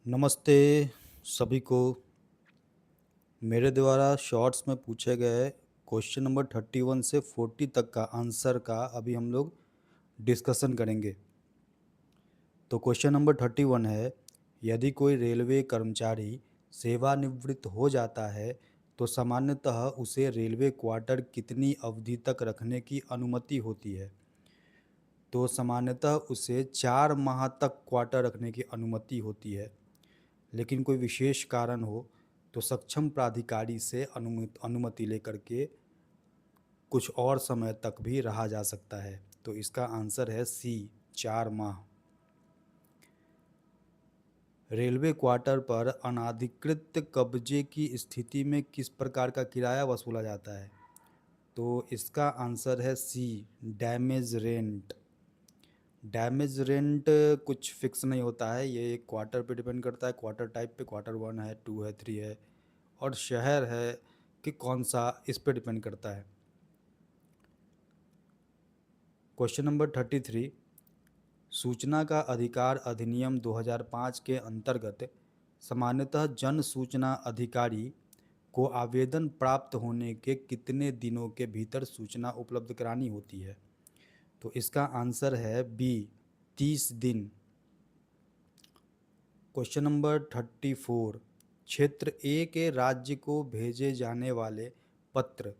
नमस्ते सभी को। मेरे द्वारा शॉर्ट्स में पूछे गए क्वेश्चन नंबर 31 से 40 तक का आंसर का अभी हम लोग डिस्कशन करेंगे। तो क्वेश्चन नंबर 31 है, यदि कोई रेलवे कर्मचारी सेवानिवृत्त हो जाता है तो सामान्यतः उसे रेलवे क्वार्टर कितनी अवधि तक रखने की अनुमति होती है। तो सामान्यतः उसे 4 माह तक क्वार्टर रखने की अनुमति होती है, लेकिन कोई विशेष कारण हो तो सक्षम प्राधिकारी से अनुमति लेकर के कुछ और समय तक भी रहा जा सकता है। तो इसका आंसर है सी, 4 माह। रेलवे क्वार्टर पर अनाधिकृत कब्जे की स्थिति में किस प्रकार का किराया वसूला जाता है। तो इसका आंसर है सी, डैमेज रेंट। डैमेज रेंट कुछ फिक्स नहीं होता है, ये क्वार्टर पे डिपेंड करता है, क्वार्टर टाइप पे, क्वार्टर 1 है, 2 है, 3 है, और शहर है कि कौन सा, इस पे डिपेंड करता है। क्वेश्चन नंबर 33, सूचना का अधिकार अधिनियम 2005 के अंतर्गत सामान्यतः जन सूचना अधिकारी को आवेदन प्राप्त होने के कितने दिनों के भीतर सूचना उपलब्ध करानी होती है। तो इसका आंसर है बी, 30 दिन। क्वेश्चन नंबर 34, क्षेत्र ए के राज्य को भेजे जाने वाले पत्र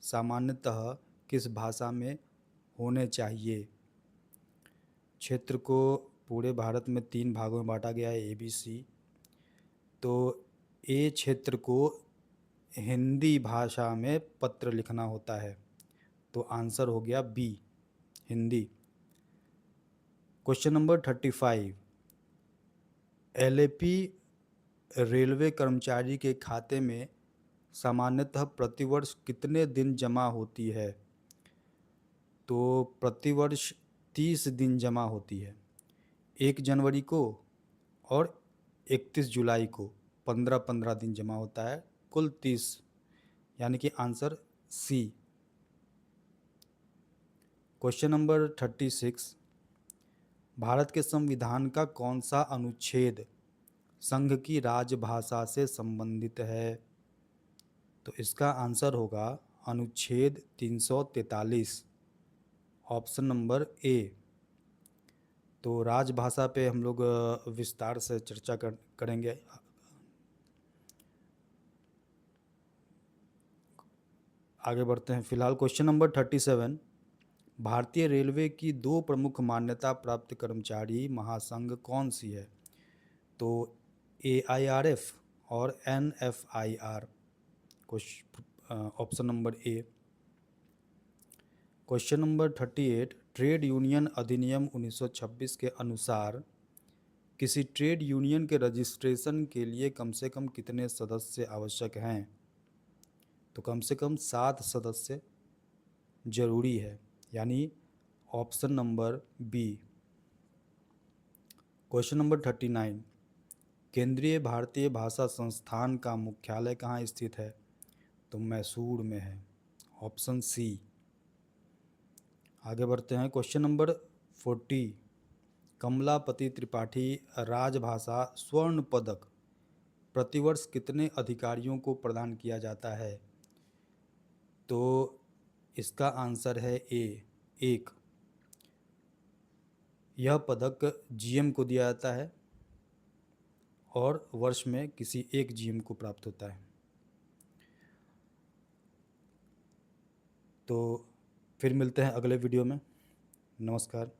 सामान्यतः किस भाषा में होने चाहिए। क्षेत्र को पूरे भारत में 3 भागों में बांटा गया है, ABC। तो ए क्षेत्र को हिंदी भाषा में पत्र लिखना होता है, तो आंसर हो गया B, Hindi. Question number 35, LAP railway कर्मचारी के खाते में सामान्यतः प्रतिवर्ष कितने दिन जमा होती है। तो प्रतिवर्ष 30 दिन जमा होती है, 1 जनवरी को और 31 जुलाई को 15-15 दिन जमा होता है, कुल 30, यानी कि answer C. Question number 36, Bharat के संविधान का कौन सा अनुच्छेद संघ की राजभाषा से संबंधित है। तो इसका आंसर होगा अनुच्छेद 343, ऑप्शन नंबर ए। तो राजभाषा पे हम लोग विस्तार से चर्चा करेंगे। आगे बढ़ते हैं। फिलहाल क्वेश्चन नंबर 37, भारतीय रेलवे की 2 प्रमुख मान्यता प्राप्त कर्मचारी महासंघ कौन सी है। तो AIRF और NFIR, option number A. Question number 38, trade union अधिनियम 1926 के अनुसार किसी ट्रेड यूनियन के रजिस्ट्रेशन के लिए कम से कम कितने सदस्य आवश्यक हैं। तो कम से कम 7 सदस्य जरूरी है, यानी option number B. Question number 39, केंद्रीय भारतीय भाषा संस्थान का मुख्यालय कहाँ स्थित है। तो मैसूर में है, ऑप्शन सी। आगे बढ़ते हैं। क्वेश्चन नंबर 40, कमलापति त्रिपाठी राजभाषा स्वर्ण पदक प्रतिवर्ष कितने अधिकारियों को प्रदान किया जाता है। तो इसका आंसर है ए, 1। यह पदक GM को दिया जाता है और वर्ष में किसी एक GM को प्राप्त होता है। तो फिर मिलते हैं अगले वीडियो में। नमस्कार।